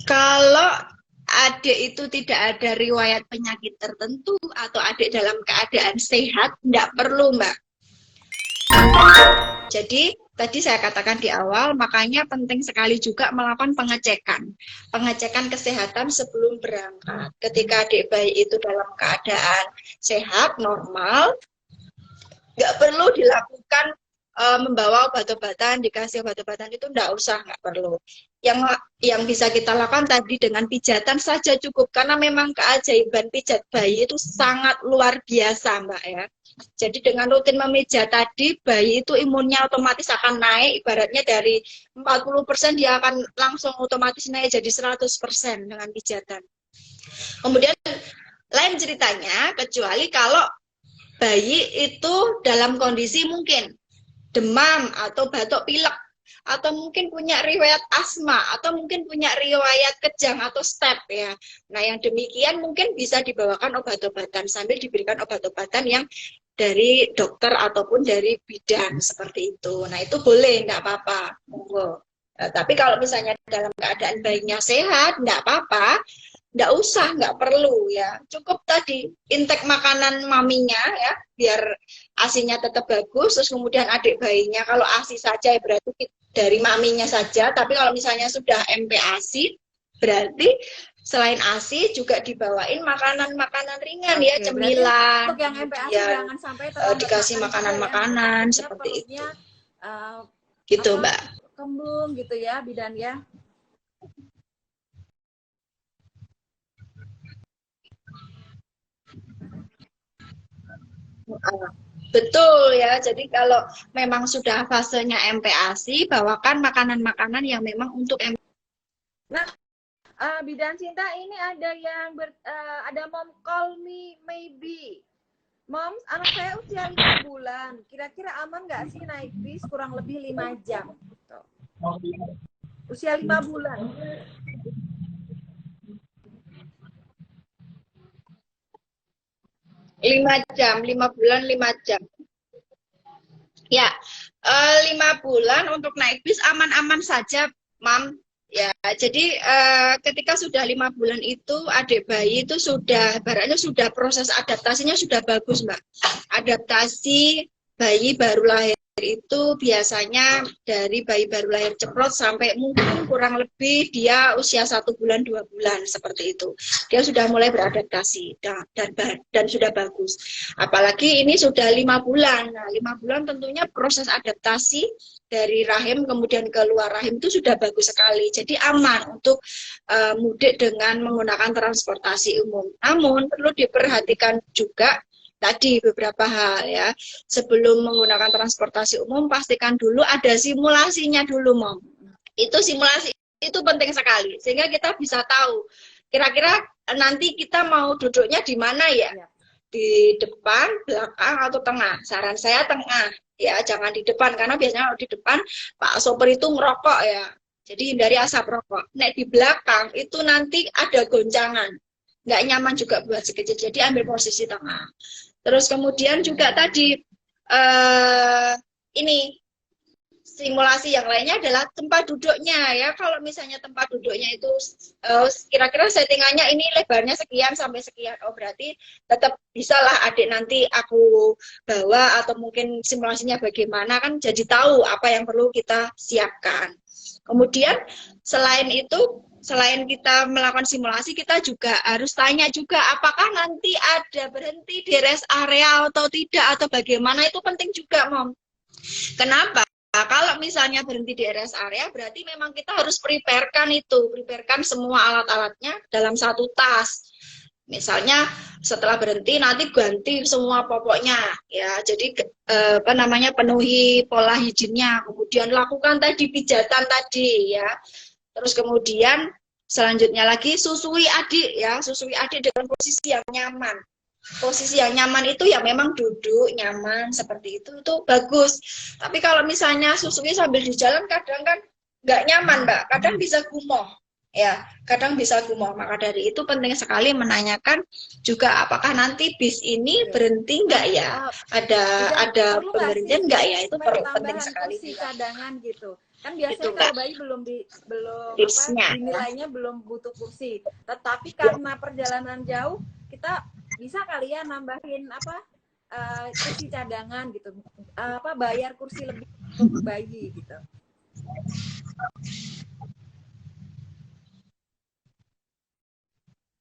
Kalau adik itu tidak ada riwayat penyakit tertentu atau adik dalam keadaan sehat, tidak perlu, Mbak. Jadi, tadi saya katakan di awal, makanya penting sekali juga melakukan pengecekan. Pengecekan kesehatan sebelum berangkat. Ketika adik bayi itu dalam keadaan sehat, normal, nggak perlu dilakukan membawa obat-obatan, dikasih obat-obatan itu nggak perlu. Yang bisa kita lakukan tadi dengan pijatan saja cukup, karena memang keajaiban pijat bayi itu sangat luar biasa, Mbak ya. Jadi dengan rutin memijat tadi, bayi itu imunnya otomatis akan naik, ibaratnya dari 40% dia akan langsung otomatis naik jadi 100% dengan pijatan. Kemudian lain ceritanya, kecuali kalau bayi itu dalam kondisi mungkin demam atau batuk pilek, atau mungkin punya riwayat asma, atau mungkin punya riwayat kejang atau step ya. Nah yang demikian mungkin bisa dibawakan obat-obatan sambil diberikan obat-obatan yang dari dokter ataupun dari bidan seperti itu. Nah itu boleh, enggak apa-apa, monggo. Nah, tapi kalau misalnya dalam keadaan bayinya sehat, enggak apa-apa, enggak usah, enggak perlu ya. Cukup tadi intake makanan maminya ya, biar asinya tetap bagus. Terus kemudian adik bayinya kalau asi saja ya berarti dari maminya saja. Tapi kalau misalnya sudah MPASI, berarti selain ASI juga dibawain makanan-makanan ringan ya, cemilan, untuk yang MPASI kemudian jangan sampai terlambat dikasih makan makanan-makanan ya, seperti itu. uh, Gitu, Mbak. Kembung gitu ya, bidan ya. Betul ya, jadi kalau memang sudah fasenya MPASI, bawakan makanan-makanan yang memang untuk Nah, bidan Cinta ini ada yang ada mom call me maybe. Mom, anak saya usia 5 bulan. Kira-kira aman nggak sih naik bis kurang lebih 5 jam? Tuh. Usia 5 bulan. 5 jam, 5 bulan 5 jam. Ya, 5 bulan untuk naik bis aman-aman saja, Mam. Ya, jadi ketika sudah 5 bulan itu adik bayi itu sudah, baratnya sudah proses adaptasinya sudah bagus, Mbak. Adaptasi bayi baru lahir itu biasanya dari bayi baru lahir ceprot sampai mungkin kurang lebih dia usia 1 bulan 2 bulan seperti itu. Dia sudah mulai beradaptasi dan sudah bagus. Apalagi ini sudah 5 bulan. Nah, 5 bulan tentunya proses adaptasi dari rahim kemudian ke luar rahim itu sudah bagus sekali. Jadi aman untuk mudik dengan menggunakan transportasi umum. Namun perlu diperhatikan juga tadi beberapa hal ya. Sebelum menggunakan transportasi umum pastikan dulu ada simulasinya dulu, Mom. Itu simulasi itu penting sekali sehingga kita bisa tahu kira-kira nanti kita mau duduknya di mana ya. Di depan, belakang, atau tengah. Saran saya tengah, ya jangan di depan, karena biasanya kalau di depan Pak sopir itu ngerokok ya, jadi hindari asap rokok. Nek di belakang itu nanti ada goncangan, nggak nyaman juga buat si kecil, jadi ambil posisi tengah. Terus kemudian juga tadi ini simulasi yang lainnya adalah tempat duduknya ya. Kalau misalnya tempat duduknya itu kira-kira settingannya ini lebarnya sekian sampai sekian, oh berarti tetap bisalah adik nanti aku bawa, atau mungkin simulasinya bagaimana, kan jadi tahu apa yang perlu kita siapkan. Kemudian selain itu, selain kita melakukan simulasi, kita juga harus tanya juga apakah nanti ada berhenti di rest area atau tidak, atau bagaimana, itu penting juga, Mom. Kenapa? Nah, kalau misalnya berhenti di rest area, berarti memang kita harus preparekan semua alat-alatnya dalam satu tas. Misalnya setelah berhenti nanti ganti semua popoknya, ya. Jadi penuhi pola higiennya, kemudian lakukan tadi pijatan tadi, ya. Terus kemudian selanjutnya lagi susui adik, ya, susui adik dengan posisi yang nyaman. Posisi yang nyaman itu ya memang duduk nyaman seperti itu bagus. Tapi kalau misalnya susunya sambil di jalan kadang kan nggak nyaman, Mbak. Kadang bisa gumoh, ya. Kadang bisa gumoh. Maka dari itu penting sekali menanyakan juga apakah nanti bis ini berhenti nggak ya? Ada pemberhentian nggak ya? Itu penting sekali. Cadangan gitu. Kan biasanya Itu, kalau Mbak, bayi belum tipsnya. dinilainya belum butuh kursi. Tetapi karena perjalanan jauh, kita bisa kali ya nambahin kursi cadangan gitu. Bayar kursi lebih untuk bayi gitu.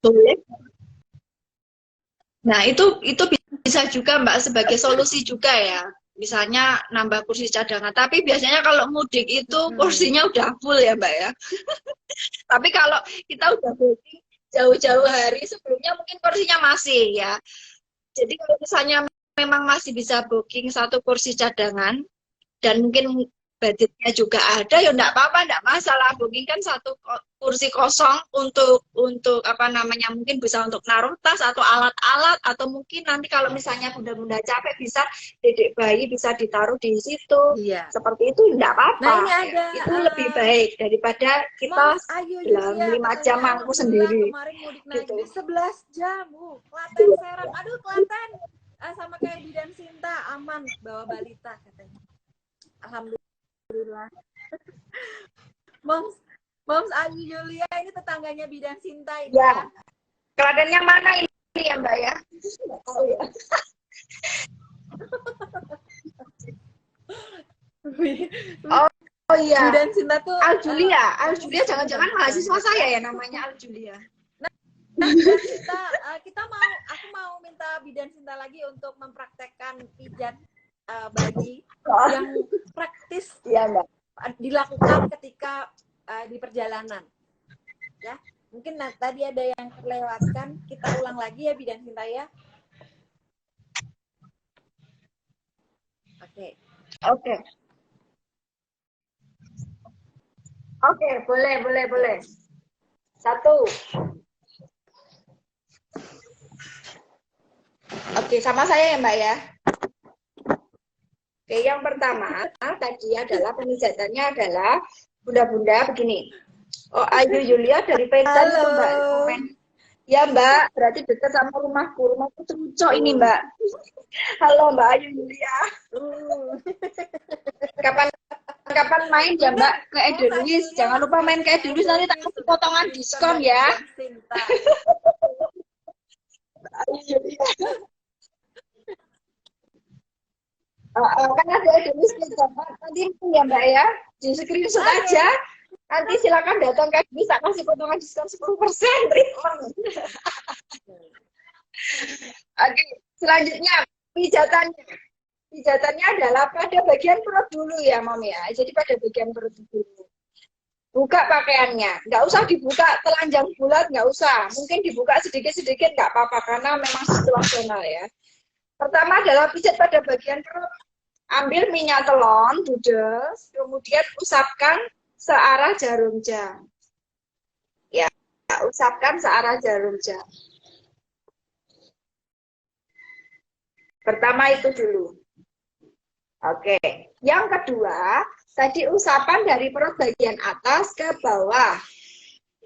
Boleh. Nah, itu bisa juga Mbak sebagai solusi juga ya. Misalnya nambah kursi cadangan. Tapi biasanya kalau mudik itu kursinya udah full ya Mbak ya. Tapi kalau kita udah booking jauh-jauh hari sebelumnya mungkin kursinya masih ya. Jadi kalau misalnya memang masih bisa booking satu kursi cadangan dan mungkin budgetnya juga ada, ya enggak apa-apa, enggak masalah. Booking kan satu kursi kosong untuk apa namanya, mungkin bisa untuk naruh tas atau alat-alat, atau mungkin nanti kalau misalnya bunda-bunda capek bisa dedek bayi bisa ditaruh di situ. Iya. Seperti itu enggak apa-apa. Nah, ini ada itu lebih baik daripada kita dalam 5 jam mangku sendiri. Kemarin mudik naik Gitu. bis 11 jam, Klaten Serang. Aduh, Klaten. Sama kayak Bidan Sinta, aman bawa balita katanya. Alhamdulillah. Moms Ayu Julia ini tetangganya Bidan Sinta ini ya. Klaten yang mana ini ya Mbak ya? Oh ya. Oh iya. Bidan Sinta tuh Al Julia jangan-jangan mahasiswa saya ya namanya Al Julia. Nah, Bidan Sinta, aku mau minta Bidan Sinta lagi untuk mempraktekkan pijat bayi yang praktis ya, Mbak, dilakukan ketika di perjalanan. Ya, mungkin tadi ada yang terlewatkan, kita ulang lagi ya Bidan Sinta ya. Oke, boleh. 1. Oke, sama saya ya Mbak ya. Oke, yang pertama tadi adalah pemijatannya adalah bunda-bunda begini. Oh, Ayu Yulia dari Pentan itu Mbak komen. Ya Mbak, berarti dekat sama rumahku. Rumahku Terucok ini Mbak. Halo Mbak Ayu Yulia. Kapan main ya Mbak ke Edelweiss? Jangan lupa main ke Edelweiss, nanti tak kasih potongan diskon ya. Kan ada Edelweiss nanti ya Mbak ya, di screenshot aja. Nanti silakan datang ke Edelweiss, tak kasih potongan diskon 10% treatment. Oke, selanjutnya pijatannya. Pijatannya adalah pada bagian perut dulu ya, Mom ya. Jadi pada bagian perut dulu. Buka pakaiannya. Nggak usah dibuka telanjang bulat, nggak usah. Mungkin dibuka sedikit-sedikit nggak apa-apa, karena memang situasional ya. Pertama adalah pijat pada bagian perut. Ambil minyak telon, dudes, kemudian usapkan searah jarum jam. Ya, usapkan searah jarum jam. Pertama itu dulu. Oke, yang kedua, tadi usapan dari perut bagian atas ke bawah.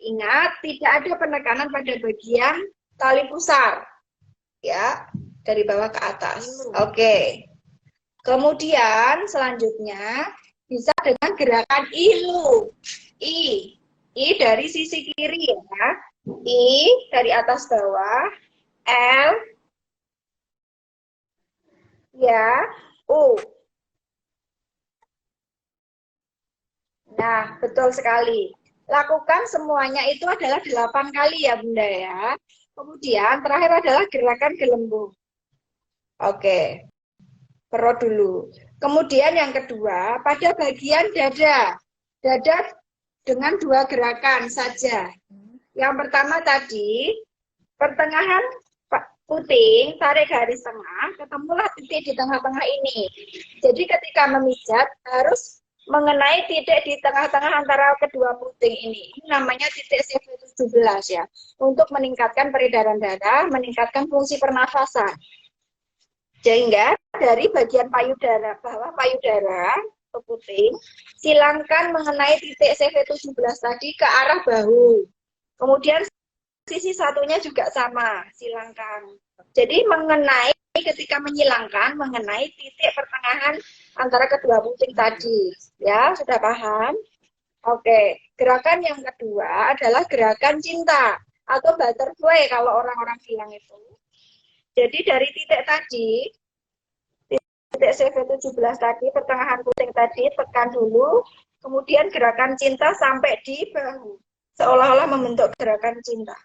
Ingat, tidak ada penekanan pada bagian tali pusar. Ya, dari bawah ke atas. Oke. Kemudian, selanjutnya, bisa dengan gerakan ilu. I dari sisi kiri ya. I dari atas bawah. L. Ya. U. Nah, betul sekali. Lakukan semuanya itu adalah 8 kali ya, Bunda ya. Kemudian, terakhir adalah gerakan gelembung. Oke. Perut dulu. Kemudian yang kedua, pada bagian dada. Dada dengan 2 gerakan saja. Yang pertama tadi, pertengahan puting, tarik garis tengah, ketemulah titik di tengah-tengah ini. Jadi ketika memijat, harus mengenai titik di tengah-tengah antara kedua puting ini. Ini namanya titik CV17 ya. Untuk meningkatkan peredaran darah, meningkatkan fungsi pernafasan. Sehingga dari bagian payudara, bawah payudara, ke puting, silangkan mengenai titik CV17 tadi ke arah bahu. Kemudian sisi satunya juga sama, silangkan. Jadi mengenai, ketika menyilangkan, mengenai titik pertengahan antara kedua puting tadi. Ya, sudah paham? Oke, gerakan yang kedua adalah gerakan cinta atau butterfly kalau orang-orang bilang itu. Jadi dari titik tadi, titik CV17 tadi, pertengahan puting tadi, tekan dulu, kemudian gerakan cinta sampai di bahu. Seolah-olah membentuk gerakan cinta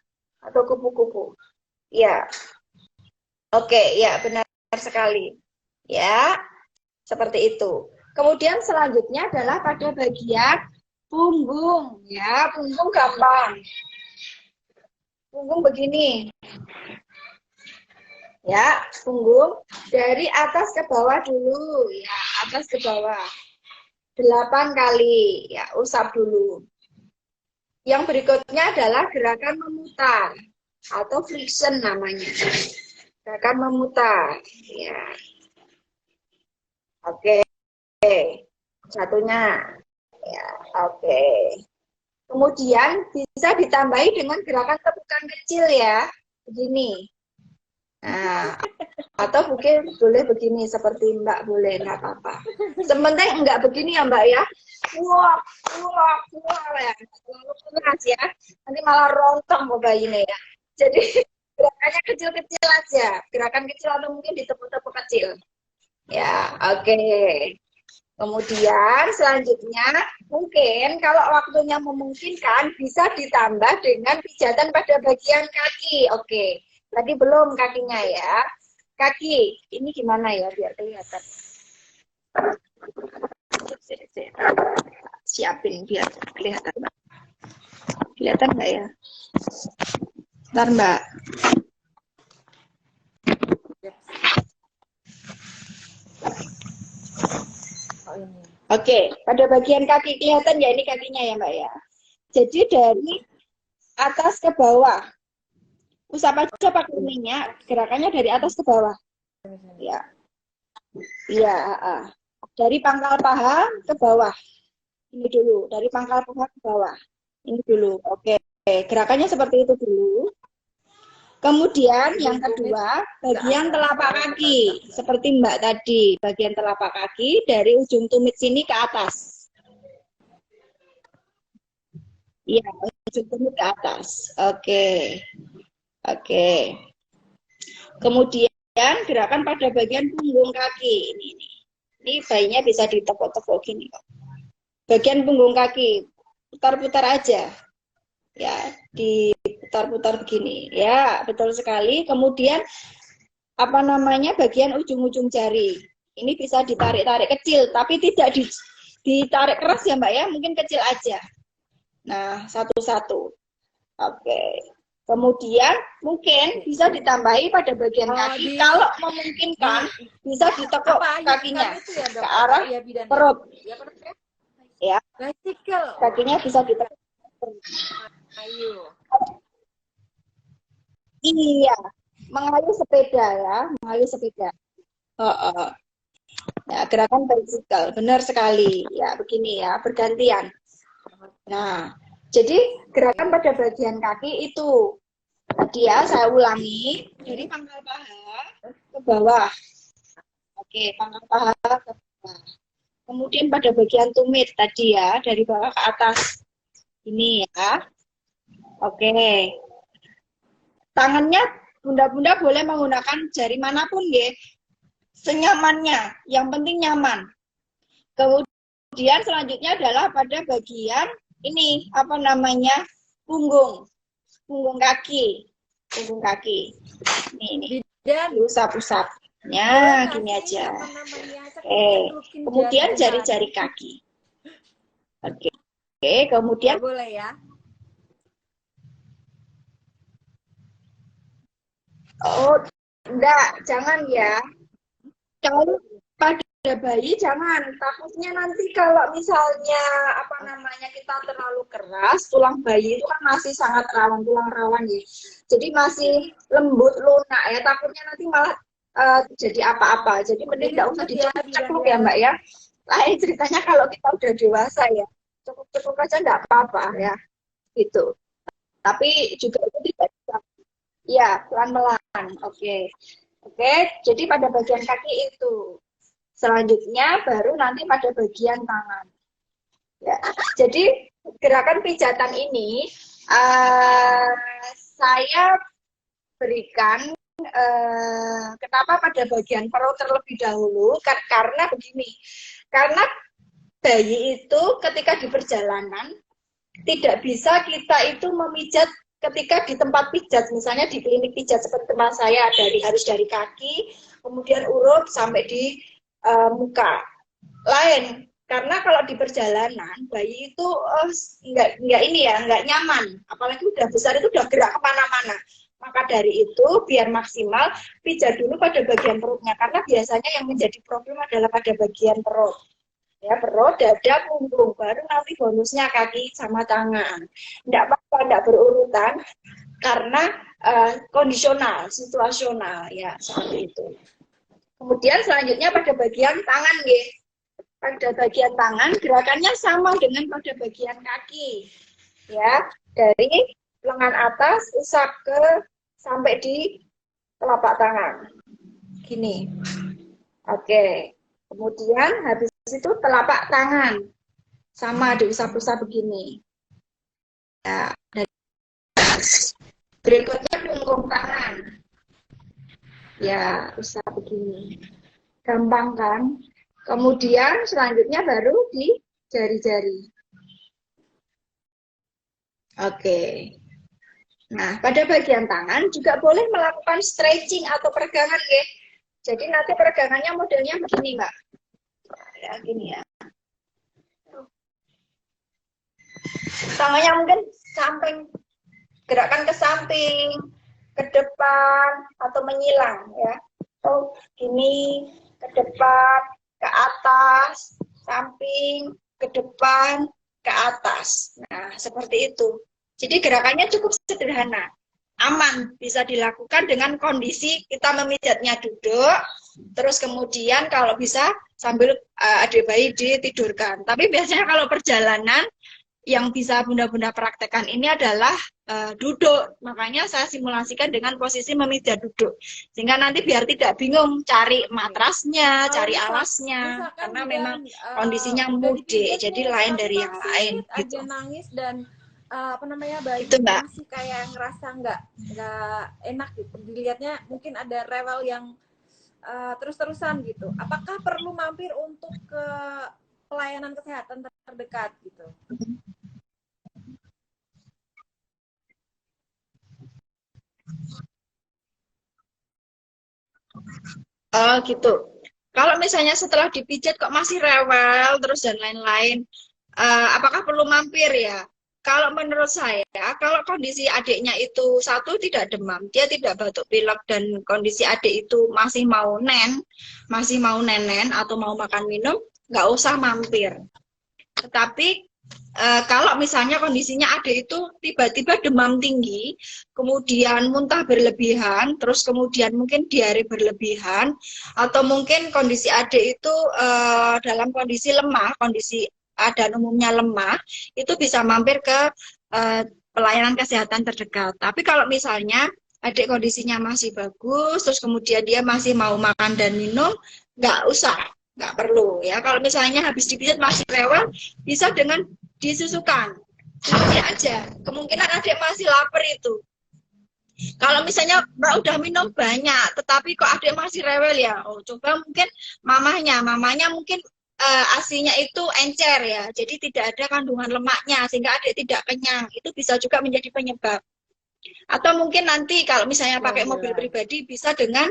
atau kupu-kupu. Ya, oke, ya benar sekali. Ya, seperti itu. Kemudian selanjutnya adalah pada bagian punggung. Ya, punggung gampang. Punggung begini. Ya, punggung dari atas ke bawah dulu. Ya, atas ke bawah. 8 kali. Ya, usap dulu. Yang berikutnya adalah gerakan memutar atau friction namanya. Gerakan memutar. Ya. Oke. Satunya. Ya, oke. Kemudian bisa ditambahi dengan gerakan tepukan kecil ya. Begini. Nah, atau mungkin boleh begini seperti Mbak, boleh nggak apa-apa. Sementing enggak begini ya Mbak ya. Wah, wah, wah ya. Terlalu keras ya. Nanti malah rontok kok bayinya ya. Jadi gerakannya kecil-kecil aja. Gerakan kecil atau mungkin ditepuk-tepuk kecil. Ya, oke. Kemudian selanjutnya mungkin kalau waktunya memungkinkan bisa ditambah dengan pijatan pada bagian kaki. Oke. Tadi belum kakinya ya. Kaki, ini gimana ya biar kelihatan. Siapin biar kelihatan. Kelihatan nggak ya? Bentar Mbak. Oke, pada bagian kaki kelihatan ya ini kakinya ya Mbak ya. Jadi dari atas ke bawah. Usap aja pakai minyak, gerakannya dari atas ke bawah. Ya. Iya, dari pangkal paha ke bawah. Ini dulu, dari pangkal paha ke bawah. Ini dulu. Oke, gerakannya seperti itu dulu. Kemudian yang kedua, bagian telapak kaki. Seperti Mbak tadi, bagian telapak kaki dari ujung tumit sini ke atas. Iya, ujung tumit ke atas. Oke. Oke. Kemudian gerakan pada bagian punggung kaki. Ini bayinya bisa ditepuk-tepuk gini kok. Bagian punggung kaki, putar-putar aja. Ya, diputar-putar begini. Ya, betul sekali. Kemudian apa namanya? Bagian ujung-ujung jari. Ini bisa ditarik-tarik kecil, tapi tidak ditarik keras ya, Mbak ya. Mungkin kecil aja. Nah, satu-satu. Oke. Kemudian mungkin bisa ditambahi pada bagian kaki. Kalau memungkinkan bisa ditekuk kakinya ke arah perut. Ya, kakinya bisa ditekuk. Iya, mengayuh sepeda ya, mengayuh sepeda. Ya, gerakan bicycle, benar sekali. Ya, begini ya, bergantian. Nah, jadi gerakan pada bagian kaki itu tadi ya saya ulangi dari pangkal paha ke bawah. Oke, pangkal paha ke bawah. Kemudian pada bagian tumit tadi ya dari bawah ke atas. Ini ya. Oke. Tangannya bunda-bunda boleh menggunakan jari manapun ya. Senyamannya, yang penting nyaman. Kemudian selanjutnya adalah pada bagian ini apa namanya punggung kaki ini usap-usapnya gini aja. Kemudian jari-jari kaki. Oke, kemudian boleh ya. Oh enggak, jangan ya. Kalau pada bayi jangan, takutnya nanti kalau misalnya apa namanya kita terlalu keras, tulang bayi itu kan masih sangat rawan, tulang rawan ya. Jadi masih lembut, lunak ya, takutnya nanti malah jadi apa-apa. Jadi mending nggak usah dicekuk ya Mbak ya. Lain ceritanya kalau kita udah dewasa ya, cekuk-cekuk aja nggak apa-apa ya, gitu. Tapi juga itu tidak bisa. Ya, pelan-pelan. Oke, jadi pada bagian kaki itu. Selanjutnya baru nanti pada bagian tangan. Ya. Jadi gerakan pijatan ini saya berikan kenapa pada bagian perut terlebih dahulu, karena begini, karena bayi itu ketika di perjalanan tidak bisa kita itu memijat ketika di tempat pijat, misalnya di klinik pijat seperti tempat saya, harus dari kaki, kemudian urut sampai di muka. Lain, karena kalau di perjalanan bayi itu nggak nyaman, apalagi udah besar itu udah gerak kemana-mana. Maka dari itu biar maksimal pijat dulu pada bagian perutnya, karena biasanya yang menjadi problem adalah pada bagian perut. Ya, perut, dada, punggung, baru nanti bonusnya kaki sama tangan. Tidak apa-apa, tidak berurutan, karena kondisional, situasional, ya seperti itu. Kemudian selanjutnya pada bagian tangan, ya. Pada bagian tangan gerakannya sama dengan pada bagian kaki, ya, dari lengan atas usap sampai di telapak tangan, gini. Oke. Kemudian habis itu telapak tangan sama diusap-usap begini. Ya, dan berikutnya punggung tangan. Ya, usap begini. Gampang kan? Kemudian selanjutnya baru di jari-jari. Oke. Nah, pada bagian tangan juga boleh melakukan stretching atau peregangan, ya. Jadi nanti peregangannya modelnya begini, Mbak. Ya, gini ya. Tangannya mungkin samping, gerakan ke samping, ke depan, atau menyilang, ya. Oh, gini, ke depan, ke atas, samping, ke depan, ke atas. Nah, seperti itu. Jadi gerakannya cukup sederhana. Aman, bisa dilakukan dengan kondisi kita memijatnya duduk, terus kemudian kalau bisa sambil adik bayi ditidurkan. Tapi biasanya kalau perjalanan yang bisa bunda-bunda praktekkan ini adalah duduk. Makanya saya simulasikan dengan posisi memijat duduk. Sehingga nanti biar tidak bingung cari matrasnya, cari alasnya. Karena memang kondisinya mudik, jadi lain dari yang lain. Gitu. Aja nangis dan bayi itu, Mbak, masih kayak ngerasa nggak enak gitu. Dilihatnya mungkin ada rewel yang terus-terusan gitu. Apakah perlu mampir untuk ke pelayanan kesehatan terdekat gitu? Oh gitu. Kalau misalnya setelah dipijat kok masih rewel terus dan lain-lain, apakah perlu mampir ya? Kalau menurut saya, kalau kondisi adiknya itu satu tidak demam, dia tidak batuk pilek dan kondisi adik itu masih mau nenen atau mau makan minum, nggak usah mampir. Tetapi kalau misalnya kondisinya adik itu tiba-tiba demam tinggi, kemudian muntah berlebihan, terus kemudian mungkin diare berlebihan, atau mungkin kondisi adik itu dalam kondisi lemah, kondisi dan umumnya lemah, itu bisa mampir ke pelayanan kesehatan terdekat. Tapi kalau misalnya adik kondisinya masih bagus, terus kemudian dia masih mau makan dan minum, nggak usah, nggak perlu ya. Kalau misalnya habis dipijat masih rewel, bisa dengan disusukan, susunya aja. Kemungkinan adik masih lapar itu. Kalau misalnya Mbak udah minum banyak, tetapi kok adik masih rewel ya, coba mungkin mamanya mungkin asinya itu encer ya, jadi tidak ada kandungan lemaknya sehingga adik tidak kenyang. Itu bisa juga menjadi penyebab. Atau mungkin nanti kalau misalnya pakai mobil pribadi bisa dengan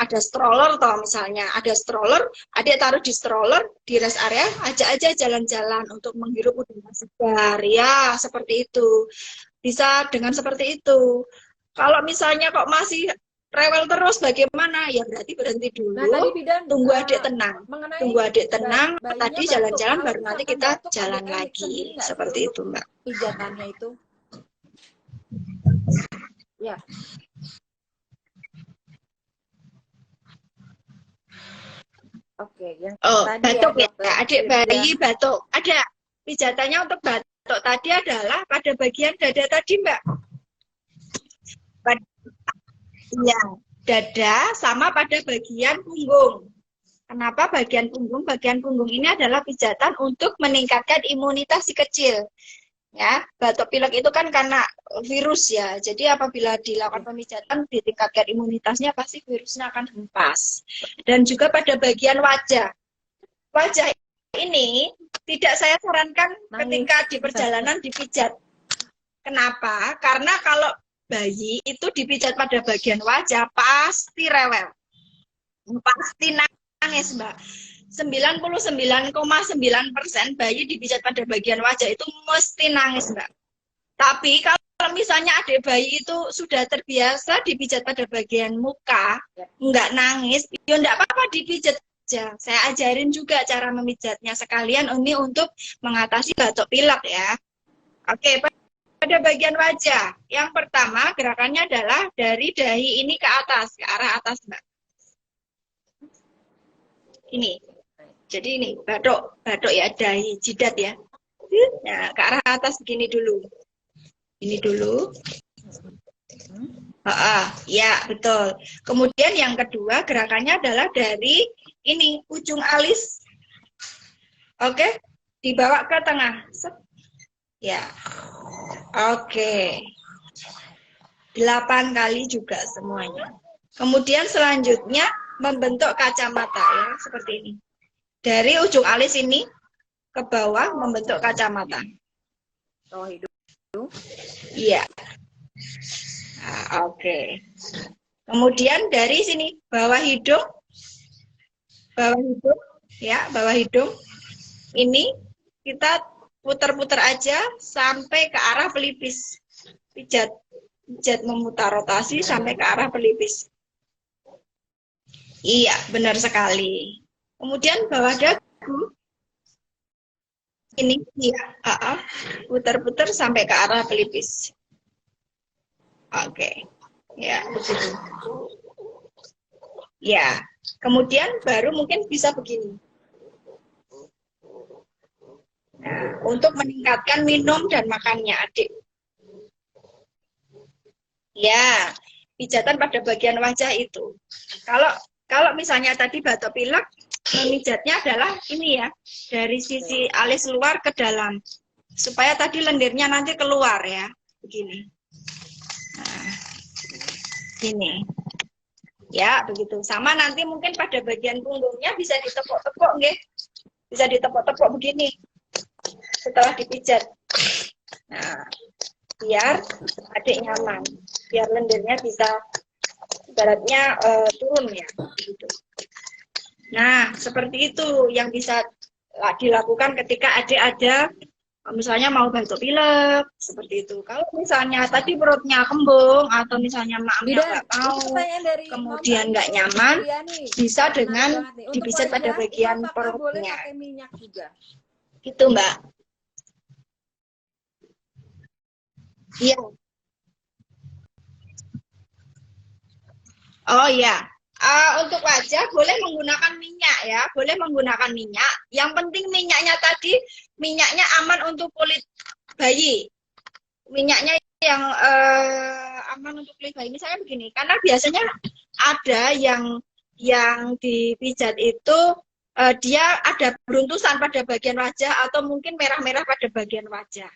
ada stroller toh, misalnya ada stroller, adik taruh di stroller di rest area, ajak aja jalan-jalan untuk menghirup udara segar ya, seperti itu. Bisa dengan seperti itu. Kalau misalnya kok masih rewel terus bagaimana? Ya berarti berhenti dulu. Nah, tadi Bidan, tunggu adik tenang. Tunggu adik tenang. Tadi jalan-jalan baru nanti kita jalan lagi. Seperti itu, Mbak. Pijatannya itu. Ya. Oke, yang tadi batuk ya, adik bayi batuk. Ada pijatannya untuk batuk tadi adalah pada bagian dada tadi, Mbak. Iya, dada sama pada bagian punggung. Kenapa bagian punggung? Bagian punggung ini adalah pijatan untuk meningkatkan imunitas si kecil. Ya, batuk pilek itu kan karena virus ya. Jadi apabila dilakukan pemijatan ditingkatkan imunitasnya pasti virusnya akan hempas. Dan juga pada bagian wajah. Wajah ini tidak saya sarankan ketika di perjalanan dipijat. Kenapa? Karena kalau bayi itu dipijat pada bagian wajah pasti rewel. Pasti nangis, Mbak. 99,9% bayi dipijat pada bagian wajah itu mesti nangis, Mbak. Tapi kalau misalnya adik bayi itu sudah terbiasa dipijat pada bagian muka, nggak nangis, ya nggak apa-apa dipijat aja. Saya ajarin juga cara memijatnya sekalian ini untuk mengatasi batuk pilek ya. Oke, pada bagian wajah. Yang pertama gerakannya adalah dari dahi ini ke atas, ke arah atas, Mbak. Ini. Jadi ini batuk ya, dahi, jidat ya. Nah, ke arah atas begini dulu. Ini dulu. Ya, betul. Kemudian yang kedua gerakannya adalah dari ini, ujung alis. Oke, dibawa ke tengah. Ya. Oke. 8 kali juga semuanya. Kemudian selanjutnya membentuk kacamata ya, seperti ini. Dari ujung alis ini ke bawah membentuk kacamata. Oh, hidung. Iya. Nah, oke. Kemudian dari sini bawah hidung ya, bawah hidung ini kita putar-putar aja sampai ke arah pelipis. Pijat memutar rotasi sampai ke arah pelipis. Iya, benar sekali. Kemudian bawah dagu ini ya, putar-putar sampai ke arah pelipis. Oke, ya begitu. Ya, kemudian baru mungkin bisa begini. Nah, untuk meningkatkan minum dan makannya adik. Ya, pijatan pada bagian wajah itu. Kalau misalnya tadi batuk pilek, memijatnya adalah ini ya, dari sisi alis luar ke dalam, supaya tadi lendirnya nanti keluar ya, begini. Nah, gini. Ya, begitu. Sama nanti mungkin pada bagian punggungnya bisa ditepuk-tepuk, nggih. Bisa ditepuk-tepuk begini. Setelah dipijat. Nah, biar adik nyaman. Biar lendirnya bisa ibaratnya turun ya, gitu. Nah, seperti itu yang bisa dilakukan ketika adik ada misalnya mau batuk pilek, seperti itu. Kalau misalnya tadi perutnya kembung atau misalnya maknya nggak mau, kemudian nggak nyaman, bisa dengan dipijat pada bagian perutnya. Gitu, Mbak. Iya. Oh ya, untuk wajah boleh menggunakan minyak ya, boleh menggunakan minyak. Yang penting minyaknya tadi, minyaknya aman untuk kulit bayi. Minyaknya yang aman untuk kulit bayi. Misalnya begini, karena biasanya ada yang dipijat itu dia ada beruntusan pada bagian wajah atau mungkin merah-merah pada bagian wajah.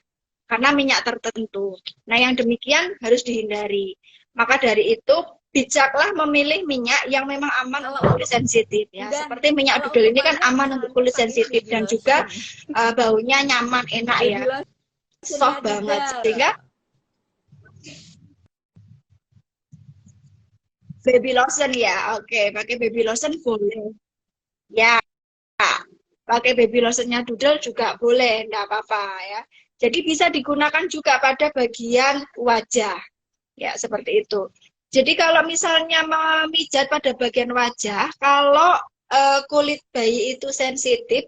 Karena minyak tertentu. Nah, yang demikian harus dihindari. Maka dari itu, bijaklah memilih minyak yang memang aman untuk kulit sensitif ya. Seperti minyak dudel ini kan aman untuk kulit sensitif dan juga baunya nyaman, enak ya. Soft banget sehingga baby lotion ya. Oke, pakai baby lotion boleh. Ya. Pakai baby lotionnya dudel juga boleh, enggak apa-apa ya. Jadi bisa digunakan juga pada bagian wajah. Ya, seperti itu. Jadi kalau misalnya memijat pada bagian wajah, kalau kulit bayi itu sensitif,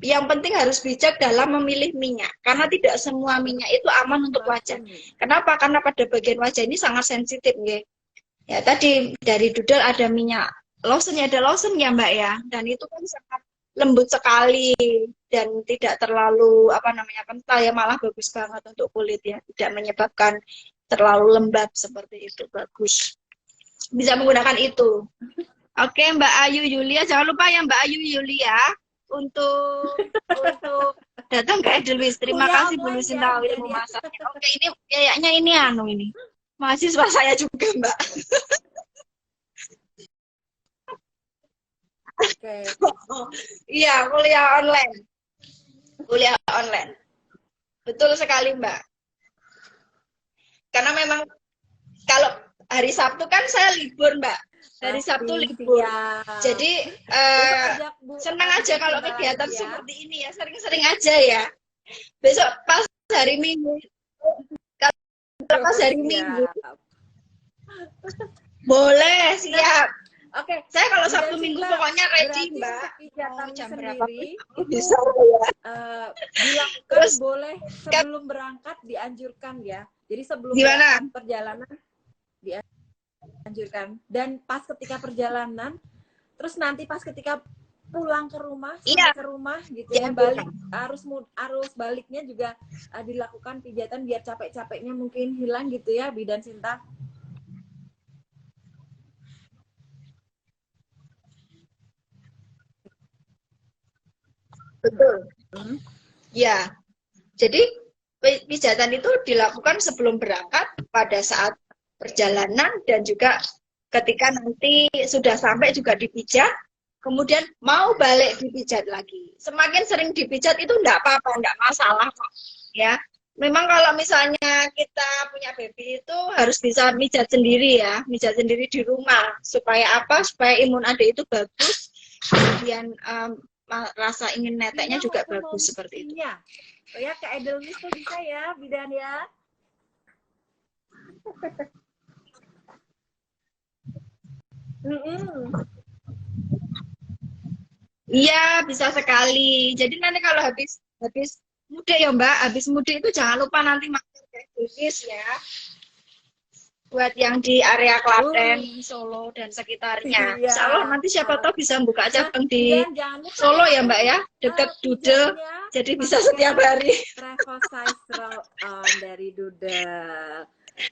yang penting harus bijak dalam memilih minyak. Karena tidak semua minyak itu aman untuk wajah. Kenapa? Karena pada bagian wajah ini sangat sensitif. Ya, tadi dari dudel ada minyak lotion, ada lotion ya Mbak ya. Dan itu kan sangat lembut sekali dan tidak terlalu kental ya, malah bagus banget untuk kulit ya. Tidak menyebabkan terlalu lembab seperti itu, bagus. Bisa menggunakan itu. Oke, Mbak Ayu Yulia, jangan lupa ya Mbak Ayu Yulia untuk datang ke Edelweiss. Terima Kuliah kasih Bu online ya, Lucinta ilmu Bidan ya. masaknya. Oke, ini kayaknya ini ini. Mahasiswa saya juga, Mbak. Oke. Iya, kuliah online. Kuliah online. Betul sekali, Mbak. Karena memang kalau hari Sabtu kan saya libur, Mbak. Hari Sabtu libur. Siap. Jadi senang aja kalau kegiatan ya. seperti ini ya, sering-sering aja ya. Besok pas hari Minggu, kalau pas hari Minggu, boleh, siap. Oke, saya kalau Sabtu Minggu pokoknya ready, Mbak. Mau jam sendiri, berapa bisa ya. Dilakukan terus, boleh sebelum berangkat dianjurkan ya. Jadi sebelum perjalanan dianjurkan. Dan pas ketika perjalanan, terus nanti pas ketika pulang ke rumah, sampai ke rumah gitu ya, balik arus baliknya juga dilakukan pijatan biar capek-capeknya mungkin hilang gitu ya, Bidan Sinta. Betul. Ya, jadi pijatan itu dilakukan sebelum berangkat, pada saat perjalanan, dan juga ketika nanti sudah sampai juga dipijat, kemudian mau balik dipijat lagi. Semakin sering dipijat itu enggak apa-apa, enggak masalah kok. Ya, memang kalau misalnya kita punya baby itu harus bisa mijat sendiri ya, mijat sendiri di rumah. Supaya apa? Supaya imun adik itu bagus, kemudian rasa ingin neteknya juga bagus seperti itu. Oh ya, ke Edelweiss tuh bisa ya, Bidan ya. Iya, bisa sekali. Jadi nanti kalau habis mudik ya Mbak, habis mudik itu jangan lupa nanti makan ke Edelweiss ya. Buat yang di area Klaten, Solo, dan sekitarnya. Insya Allah nanti siapa tahu bisa buka cabang di Solo ya Mbak ya, dekat Dude, jadi bisa setiap hari. Travel size roll on dari Dude.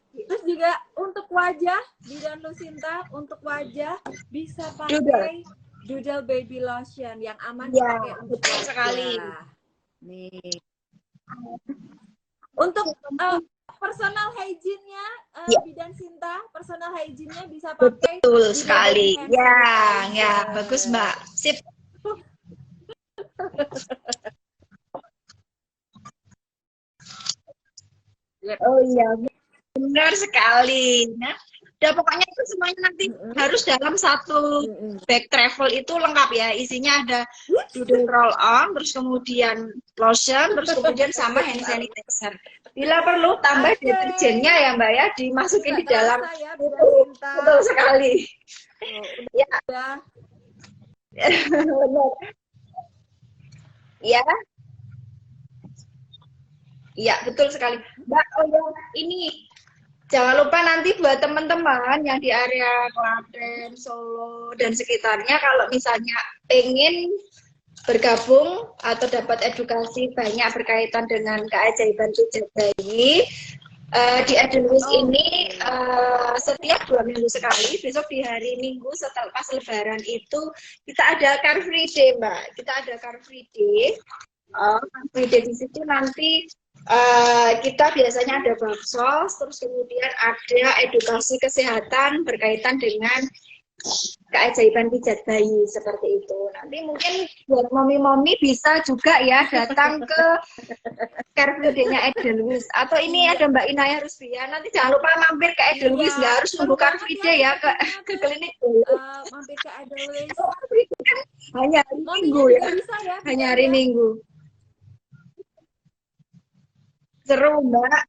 Terus juga untuk wajah, Bidan Lucinta, untuk wajah bisa pakai Doodle Baby Lotion yang aman dipakai untuk betul sekali. Nih. Untuk personal hygiene-nya, Bidan Sinta, personal hygiene-nya bisa pakai. Betul sekali. Ya, bagus Mbak. Sip. Oh iya, benar sekali. Nah, udah pokoknya itu semuanya nanti harus dalam satu bag travel itu lengkap ya. Isinya ada doodle roll on, terus kemudian lotion, terus kemudian sama hand sanitizer. Bila perlu tambah deterjennya ya Mbak ya, dimasukin di dalam. Betul sekali. Ya. Benar. Ya. Iya, betul sekali. Mbak, ini jangan lupa nanti buat teman-teman yang di area Klaten, Solo, dan sekitarnya, kalau misalnya pengen bergabung atau dapat edukasi banyak berkaitan dengan keajaiban pijat bayi, di Edelweiss ini setiap 2 minggu sekali, besok di hari Minggu setelah pas Lebaran itu kita ada Car Free Day, Mbak. Kita ada Car Free Day. Car Free Day di situ nanti kita biasanya ada baksos, terus kemudian ada edukasi kesehatan berkaitan dengan keajaiban pijat bayi seperti itu. Nanti mungkin buat momi-momi bisa juga ya datang ke Care Free Day-nya Edelweiss. Atau ini ada Mbak Inaya Rusbia, nanti jangan lupa mampir ke Edelweiss, nggak harus nunggu Care Free Day ya ke klinik dulu. Mampir ke Edelweiss. Hanya hari Minggu ya. Hanya hari Minggu. Seru Mbak.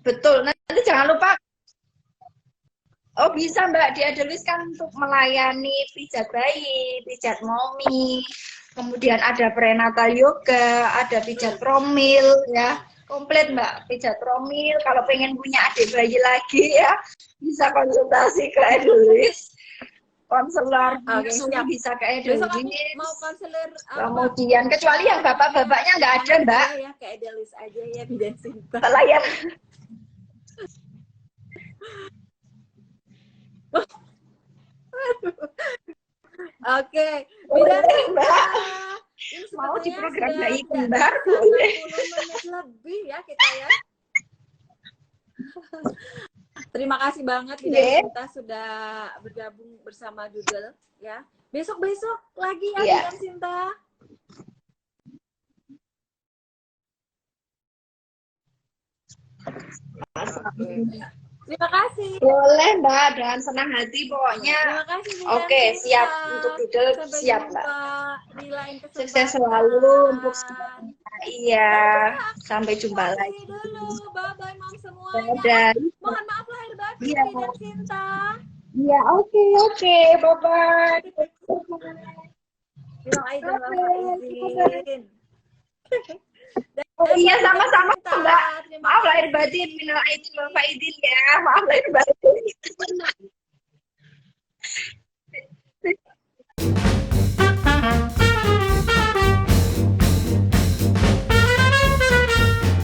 Betul. Nanti jangan lupa. Oh bisa Mbak, di Edelweiss kan untuk melayani pijat bayi, pijat momi, kemudian ada prenatal yoga, ada pijat promil ya, komplit Mbak, pijat promil. Kalau pengen punya adik bayi lagi ya, bisa konsultasi ke Edelweiss. Konselor bisa ke Edelweiss. Mau konselor kemudian kecuali yang bapak-bapaknya nggak ada Mbak. Ya ke Edelweiss aja ya, Bidan Sinta. Layar. Oke, Boleh, Bidan Cinta. Mbak. Ini Mau di sepertinya program sudah bayi tidak kembar, terasa boleh. 60 menit lebih ya kita ya. Terima kasih banget Bidan Oke. Cinta sudah bergabung bersama Doodle ya. Besok-besok lagi ya Iya. Bidan Cinta. Terima kasih. Boleh, Mbak, dengan senang hati pokoknya. Terima kasih Bidan Oke, Cinta. siap untuk Doodle, Sampai siap, Mbak. jumpa di lain kesempatan. Sukses selalu untuk semuanya. Iya, sampai jumpa lagi. Dulu, bye bye mom semuanya. Dadah. Mohon maaf lahir batin Iya. Bidan Cinta. Iya, oke, bye-bye. Bilang Aiden Bapak izin. Oh iya, sama-sama, Mbak. Terima Maaf lahir kasih. batin, minal aidin wal faizin ya. Maaf lahir batin.